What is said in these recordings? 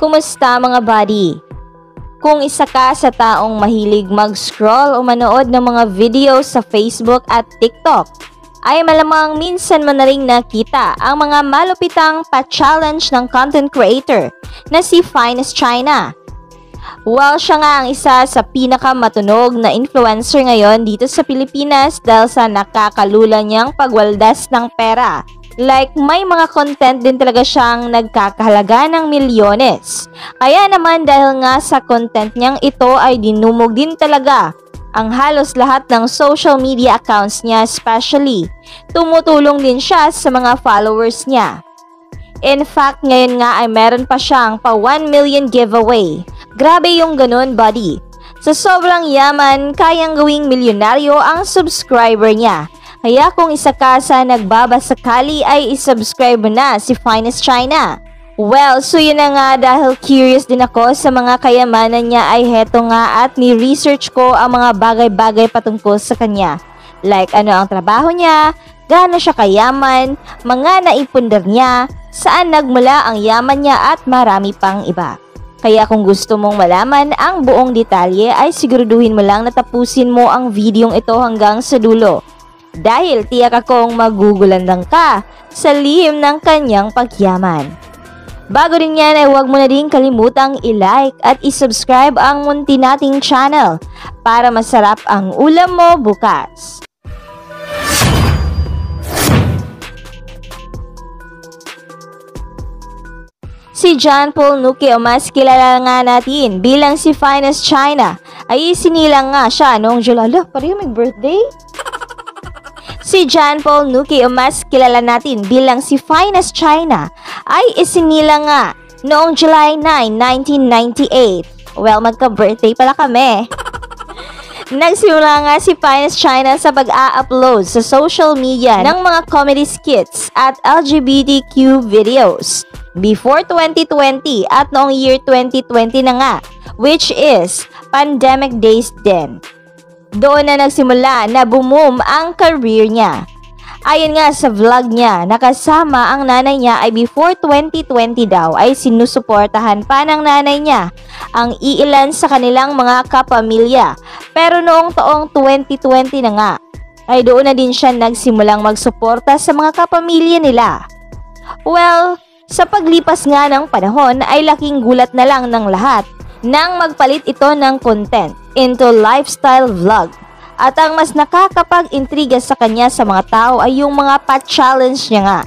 Kumusta mga buddy? Kung isa ka sa taong mahilig mag-scroll o manood ng mga video sa Facebook at TikTok, ay malamang minsan mo na ring nakita ang mga malupitang pa-challenge ng content creator na si Finest China. Well, siya nga ang isa sa pinakamatunog na influencer ngayon dito sa Pilipinas dahil sa nakakalula niyang pagwaldas ng pera. Like, may mga content din talaga siyang nagkakahalaga ng milyones. Kaya naman dahil nga sa content niyang ito ay dinumog din talaga ang halos lahat ng social media accounts niya, especially tumutulong din siya sa mga followers niya. In fact, ngayon nga ay meron pa siyang pa 1 million giveaway. Grabe yung ganun, buddy. Sa sobrang yaman, kayang gawing milyonaryo ang subscriber niya. Kaya kung isa ka sa nagbabasakali ay isubscribe mo na si Finest China. Well, so yun na nga, dahil curious din ako sa mga kayamanan niya ay heto nga at ni-research ko ang mga bagay-bagay patungkol sa kanya. Like ano ang trabaho niya, gaano siya kayaman, mga naipundar niya, saan nagmula ang yaman niya at marami pang iba. Kaya kung gusto mong malaman ang buong detalye ay siguraduhin mo lang na tapusin mo ang videong ito hanggang sa dulo. Dahil tiyak akong magugulandang ka sa lihim ng kanyang pagyaman. Bago rin yan ay huwag mo na din kalimutang i-like at i-subscribe ang munti nating channel para masarap ang ulam mo bukas. Si John Paul Nuki o mas kilala nga natin bilang si Finest China ay isinilang nga siya noong July. Parang may birthday? Si John Paul Nuki o mas kilala natin bilang si Finest China ay isinilang nga noong July 9, 1998. Well, magka-birthday pala kami. Nagsimula nga si Finest China sa pag-a-upload sa social media ng mga comedy skits at LGBTQ videos before 2020 at noong year 2020 na nga, which is pandemic days din. Doon na nagsimula na boom ang career niya. Ayon nga sa vlog niya, nakasama ang nanay niya ay before 2020 daw ay sinusuportahan pa ng nanay niya ang iilan sa kanilang mga kapamilya. Pero noong taong 2020 na nga, ay doon na din siya nagsimulang magsuporta sa mga kapamilya nila. Well, sa paglipas nga ng panahon ay laking gulat na lang ng lahat nang magpalit ito ng content into lifestyle vlog. At ang mas nakakapag-intriga sa kanya sa mga tao ay yung mga pa-challenge niya nga.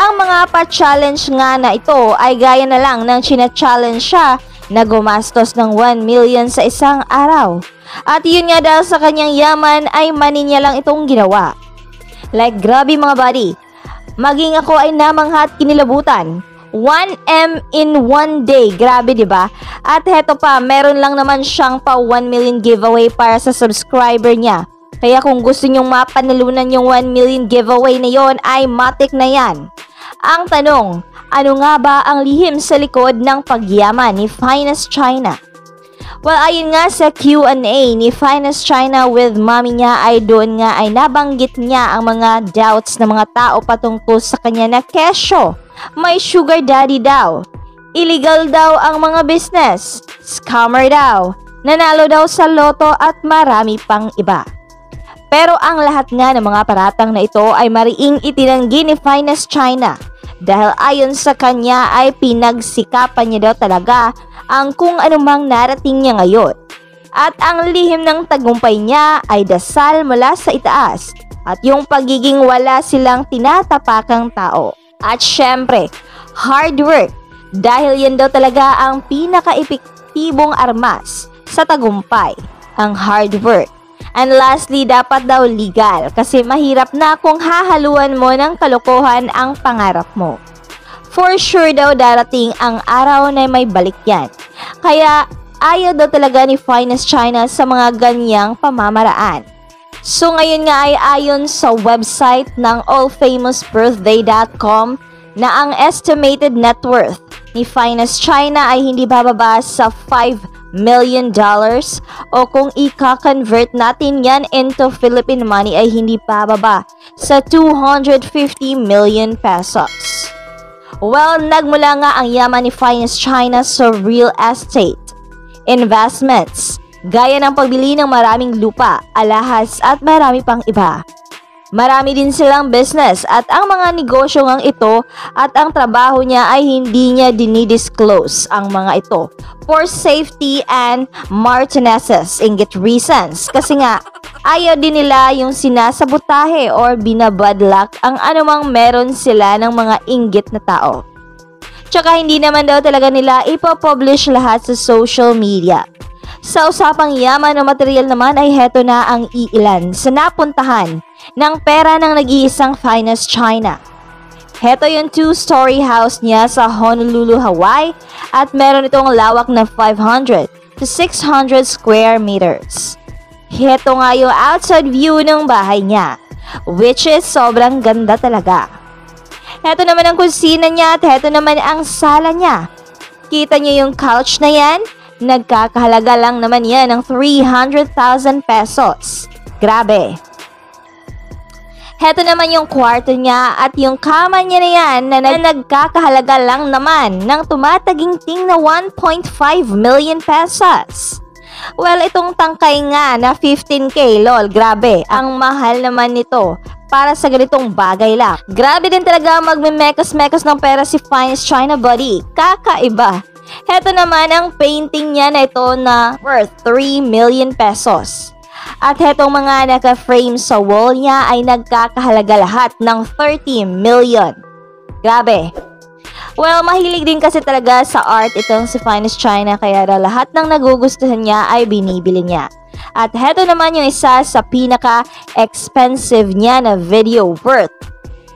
Ang mga pa-challenge nga na ito ay gaya na lang ng china-challenge siya na gumastos ng 1 million sa isang araw. At yun nga dahil sa kanyang yaman ay mani niya lang itong ginawa. Like grabe mga buddy, maging ako ay namangha at kinilabutan. 1M in 1 day. Grabe, diba? At heto pa, meron lang naman siyang pa 1 million giveaway para sa subscriber niya. Kaya kung gusto nyong mapanalunan yung 1 million giveaway na yon ay matik na yan. Ang tanong, ano nga ba ang lihim sa likod ng pagyaman ni Finest China? Well, ayun nga sa Q&A ni Finest China with mommy niya ay doon nga ay nabanggit niya ang mga doubts ng mga tao patungkol sa kanya na kesyo. May sugar daddy daw, illegal daw ang mga business, scammer daw, nanalo daw sa loto at marami pang iba. Pero ang lahat nga ng mga paratang na ito ay mariing itinanggi ni Finest China dahil ayon sa kanya ay pinagsikapan niya daw talaga ang kung anumang narating niya ngayon. At ang lihim ng tagumpay niya ay dasal mula sa itaas at yung pagiging wala silang tinatapakang tao. At syempre, hard work dahil yan daw talaga ang pinaka-epektibong armas sa tagumpay, ang hard work. And lastly, dapat daw legal kasi mahirap na kung hahaluan mo ng kalokohan ang pangarap mo. For sure daw darating ang araw na may balik yan. Kaya ayaw daw talaga ni Finest China sa mga ganyang pamamaraan. So ngayon nga ay ayon sa website ng allfamousbirthday.com na ang estimated net worth ni Finest China ay hindi bababa sa $5 million o kung i-convert natin yan into Philippine money ay hindi bababa sa 250 million pesos. Well, nagmula nga ang yaman ni Finest China sa real estate, investments, gaya ng pagbili ng maraming lupa, alahas at marami pang iba. Marami din silang business at ang mga negosyo ngang ito at ang trabaho niya ay hindi niya dinidisclose ang mga ito for safety and Martinez's inggit reasons. Kasi nga, ayaw din nila yung sinasabotahe or binabadlak ang anumang meron sila ng mga inggit na tao. Tsaka hindi naman daw talaga nila ipopublish lahat sa social media. Sa usapang yaman o material naman ay heto na ang iilan sa napuntahan ng pera ng nag-iisang Finest China. Heto yung 2-story house niya sa Honolulu, Hawaii at meron itong lawak na 500 to 600 square meters. Heto nga yung outside view ng bahay niya, which is sobrang ganda talaga. Heto naman ang kusina niya at heto naman ang sala niya. Kita niyo yung couch na yan? Nagkakahalaga lang naman yan ng 300,000 pesos. Grabe. Heto naman yung kwarto niya at yung kama niya na yan na nagkakahalaga lang naman ng tumataginting na 1.5 million pesos. Well, itong tangkay nga na 15K, lol, grabe. Ang mahal naman nito para sa ganitong bagay lang. Grabe din talaga magme-mekos-mekos ng pera si Finest China Buddy. Kakaiba. Heto naman ang painting niya na ito na worth 3 million pesos. At hetong mga naka-frame sa wall niya ay nagkakahalaga lahat ng 30 million. Grabe. Well, mahilig din kasi talaga sa art itong si Finest China kaya lahat ng nagugustuhan niya ay binibili niya. At heto naman yung isa sa pinaka-expensive niya na video worth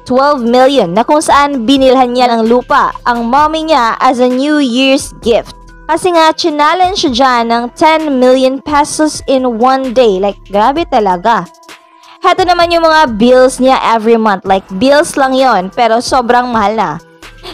12 million na kung saan binilhan niya ng lupa ang mommy niya as a New Year's gift. Kasi nga, challenge siya dyan ng 10 million pesos in one day. Like, grabe talaga. Heto naman yung mga bills niya every month. Like, bills lang yon pero sobrang mahal na.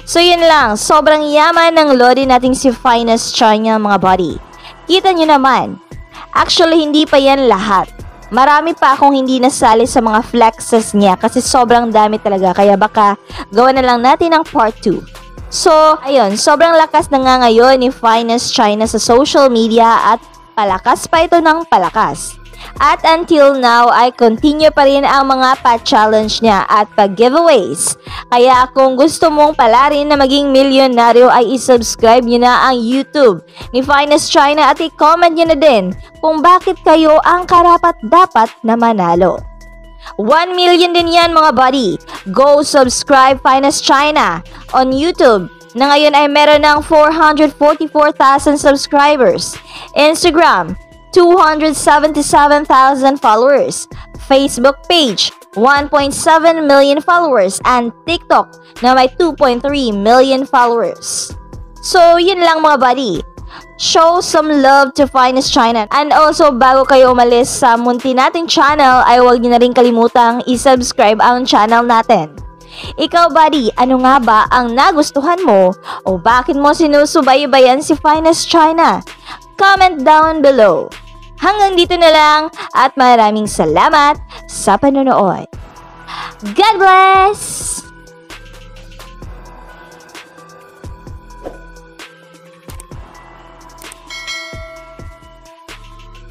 So, yun lang. Sobrang yaman ng lodi nating si Finest China, mga buddy. Kita nyo naman. Actually, hindi pa yan lahat. Marami pa akong hindi nasali sa mga flexes niya kasi sobrang dami talaga. Kaya baka gawa na lang natin ang part 2. So, ayun, sobrang lakas na nga ngayon ni Finest China sa social media at palakas pa ito ng palakas. At until now ay continue pa rin ang mga pa-challenge niya at pa-giveaways. Kaya kung gusto mong palarin na maging milyonaryo ay isubscribe nyo na ang YouTube ni Finest China at i-comment nyo na din kung bakit kayo ang karapat-dapat na manalo. 1 million din yan mga buddy. Go subscribe Finest China on YouTube na ngayon ay meron ng 444,000 subscribers. Instagram, 277,000 followers. Facebook page, 1.7 million followers. And TikTok na may 2.3 million followers. So, yun lang mga buddy. Show some love to Finest China. And also, bago kayo umalis sa munti nating channel, ay huwag niyo na rin kalimutang i-subscribe ang channel natin. Ikaw, buddy, ano nga ba ang nagustuhan mo o bakit mo sinusubaybayan si Finest China? Comment down below. Hanggang dito na lang at maraming salamat sa panonood. God bless!